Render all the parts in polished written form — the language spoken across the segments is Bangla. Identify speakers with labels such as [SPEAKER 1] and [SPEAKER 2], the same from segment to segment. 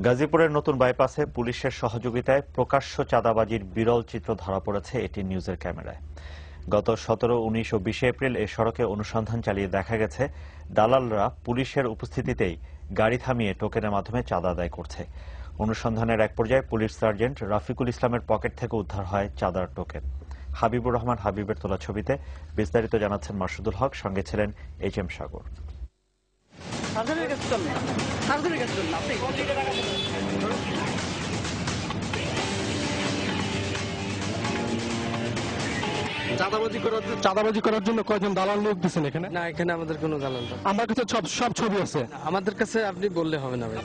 [SPEAKER 1] গাজীপুরের নতুন বাইপাসে পুলিশের সহযোগিতায় প্রকাশ্য চাঁদাবাজির বিরল চিত্র ধরা পড়েছে এটি নিউজের ক্যামেরায়। গত 17, 19 ও 20 এপ্রিল এ সড়কে অনুসন্ধান চালিয়ে দেখা গেছে দালালরা পুলিশের উপস্থিতিতেই গাড়ি থামিয়ে টোকেনের মাধ্যমে চাঁদা আদায় করছে। অনুসন্ধানের এক পর্যায়ে পুলিশ সার্জেন্ট রাফিকুল ইসলামের পকেট থেকে উদ্ধার হয় চাঁদার টোকেন। হাবিবুর রহমান হাবিবের তোলা ছবিতে বিস্তারিত জানাচ্ছেন মাসুদুল হক, সঙ্গে ছিলেন HM সাগর।
[SPEAKER 2] চাঁদাবাজি করার জন্য কয়জন দালাল নিয়োগ দিচ্ছেন এখানে?
[SPEAKER 3] না, এখানে আমাদের কোনো দালাল না।
[SPEAKER 2] আমার কাছে সব ছবি আছে।
[SPEAKER 3] আমাদের কাছে আপনি বললে হবে না ভাই।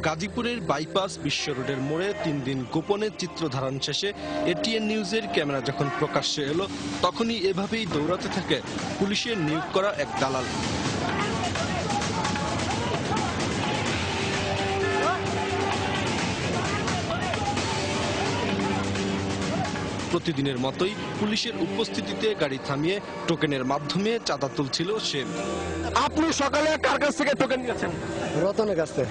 [SPEAKER 4] গাজীপুরের বাইপাস বিশ্ব রোডের মোড়ে 3 দিন গোপনে চিত্র ধারণ শেষে ATN নিউজের ক্যামেরা যখন প্রকাশ্যে এলো, তখনই এভাবেই দৌড়াতে থাকে পুলিশের নিয়োগ করা এক দালাল। প্রতিদিনের মতোই পুলিশের উপস্থিতিতে গাড়ি থামিয়ে টোকেনের মাধ্যমে চাঁদা তুলছিল সে।
[SPEAKER 2] আপনি সকালে কার কাছ থেকে টোকেন নিয়েছেন?
[SPEAKER 5] রতনের কাছে।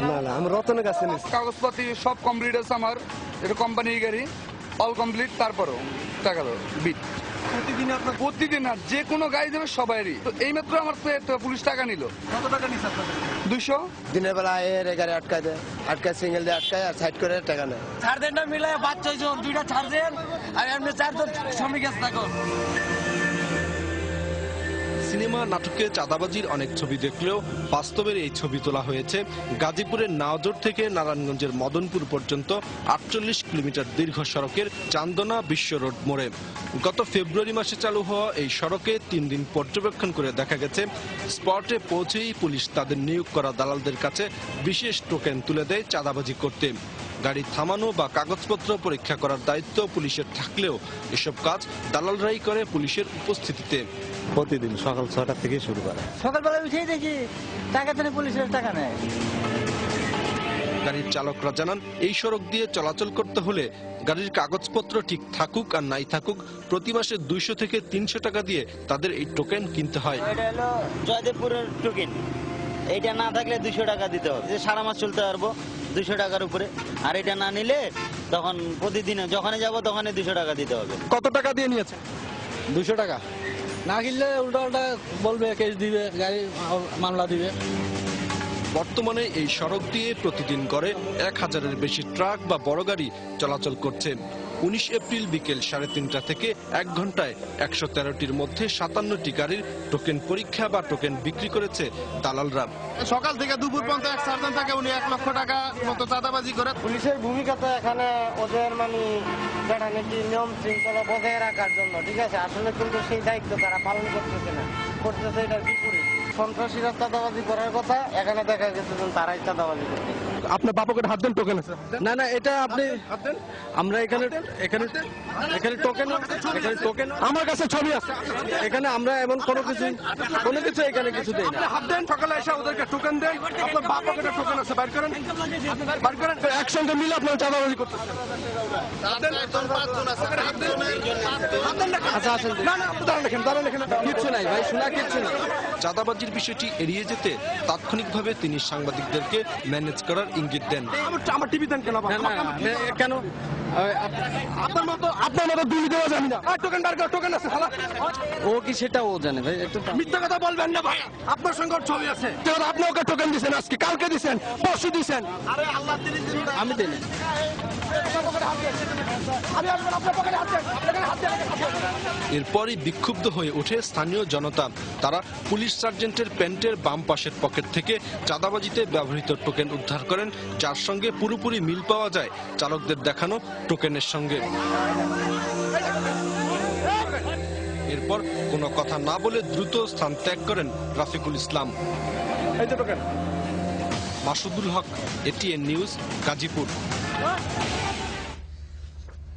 [SPEAKER 5] না না, আমি রতনের কাছে নিয়েছি।
[SPEAKER 6] কাগজপাতি সব কমপ্লিট আছে আমার, এটা কোম্পানির গাড়ি, অল কমপ্লিট। তারপরও টাকা দাও বিট প্রতিদিন আর যে কোনো গাড়ি দেবে সবাইরই। তো এইমাত্র আমার পুলিশ টাকা নিল।
[SPEAKER 2] কত টাকা নিছে আপনাদের?
[SPEAKER 5] 200। দিনের বেলা এর গাড়ি আটকায় দেয়, আটকায় সিঙ্গেল দিয়ে আটকায় আর সাইড করে টাকা নেয়।
[SPEAKER 3] ছাড় দেন না, মিলায় 5-6 জন, 2টা ছাড় দেন আর এমনি 4 জন শ্রমিক আছে থাকো।
[SPEAKER 4] সিনেমা নাটকে চাঁদাবাজির অনেক ছবি দেখলেও বাস্তবের এই ছবি তোলা হয়েছে গাজীপুরের নাওজোর থেকে নারায়ণগঞ্জের মদনপুর পর্যন্ত 48 কিলোমিটার দীর্ঘ সড়কের চান্দনা বিশ্ব রোড মোড়ে। গত ফেব্রুয়ারি মাসে চালু হওয়া এই সড়কে 3 দিন পর্যবেক্ষণ করে দেখা গেছে স্পটে পৌঁছেই পুলিশ তাদের নিয়োগ করা দালালদের কাছে বিশেষ টোকেন তুলে দেয় চাঁদাবাজি করতে। গাড়ি থামানো বা কাগজপত্র পরীক্ষা করার দায়িত্ব পুলিশের থাকলেও এসব কাজ দালালরাই করে পুলিশের উপস্থিতিতে।
[SPEAKER 5] প্রতিদিন সকাল 6টা থেকে শুরু করে।
[SPEAKER 3] সকালবেলা উঠেই দেখি টাকা দেন, পুলিশের টাকা নেয়।
[SPEAKER 4] গাড়ির চালকরা জানান, এই সড়ক দিয়ে চলাচল করতে হলে গাড়ির কাগজপত্র ঠিক থাকুক আর নাই থাকুক প্রতি মাসে 200 থেকে 300 টাকা দিয়ে তাদের এই টোকেন কিনতে হয়।
[SPEAKER 7] এটা হলো জয়দেবপুরের টোকেন, এইটা না থাকলে 200 টাকা দিতে হবে। যে সারা মাস চলতে পারবো 200 টাকার উপরে, আর এটা না নিলে তখন প্রতিদিন যখনই যাবো তখনই 200 টাকা দিতে হবে।
[SPEAKER 2] কত টাকা দিয়ে নিয়েছেন?
[SPEAKER 5] 200 টাকা
[SPEAKER 3] না কিনলে উল্টা বলবে, কেস দিবে, গাড়ি মামলা দিবে।
[SPEAKER 4] বর্তমানে এই সড়ক দিয়ে প্রতিদিন গড়ে 1000-এর বেশি ট্রাক বা বড় গাড়ি চলাচল করছে। 19 এপ্রিল বিকেল 3:30টা থেকে 1 ঘন্টায় 113টির মধ্যে 57টি গাড়ির টোকেন পরীক্ষা বা টোকেন বিক্রি করেছে দালালরা।
[SPEAKER 2] সকাল থেকে দুপুর পর্যন্ত এক সার্জন থাকে, উনি 1 লক্ষ টাকা মতো চাঁদাবাজি করে।
[SPEAKER 5] পুলিশের ভূমিকা তো এখানে ওদের যেটা নাকি নিয়ম শৃঙ্খলা বজায় রাখার জন্য, ঠিক আছে। আসলে কিন্তু সেই দায়িত্ব তারা পালন করতেছে না, করতেছে এটার বিপরীত। সন্ত্রাসীরা চাঁদাবাজি করার কথা, এখানে দেখা গেছে তারাই চাঁদাবাজি করতে।
[SPEAKER 2] আপনার বাপকের হাত দেন, টোকেন আছে?
[SPEAKER 3] না না, এটা আপনি আমরা এখানে টোকেন
[SPEAKER 2] আমার কাছে ছবি আছে।
[SPEAKER 3] এখানে আমরা এমন কোনো কিছু এখানে কিছু দেই না।
[SPEAKER 2] হাত দেন, সকালে এসে ওদেরকে টোকেন দেন। আপনার বাপকের টোকেন আছে, বাইর করেন। একসঙ্গে মিলে আপনার চাঁদাবাজি করতেছেন।
[SPEAKER 3] কিচ্ছু নাই ভাই, শোনা কিচ্ছু না।
[SPEAKER 4] চাঁদাবাজির বিষয়টি এড়িয়ে যেতে তাৎক্ষণিকভাবে তিনি সাংবাদিকদেরকে ম্যানেজ করার ইঙ্গিত দেন।
[SPEAKER 2] আমার টিভি দেন কেন?
[SPEAKER 3] কেন
[SPEAKER 2] আপনার মতো দুই দেওয়া জানি না। টোকেন বার কর, টোকেন আছে।
[SPEAKER 3] ও কি সেটা ও জানে ভাই, একটু
[SPEAKER 2] মিথ্যা কথা বলবেন না ভাই। আপনার সঙ্গে ওর ছবি আছে। আপনি ওকে টোকেন দিচ্ছেন, আজকে কালকে দিচ্ছেন, পরশু দিচ্ছেন।
[SPEAKER 3] আমি দিই না।
[SPEAKER 4] এরপরই বিক্ষুব্ধ হয়ে ওঠে স্থানীয় জনতা। তারা পুলিশ সার্জেন্টের প্যান্টের বাম পাশের পকেট থেকে চাঁদাবাজিতে ব্যবহৃত টোকেন উদ্ধার করেন, যার সঙ্গে পুরোপুরি মিল পাওয়া যায় চালকদের দেখানো টোকেনের সঙ্গে। এরপর কোনো কথা না বলে দ্রুত স্থান ত্যাগ করেন রাফিকুল ইসলাম। মাসুদুল হক, ATN নিউজ, গাজীপুর।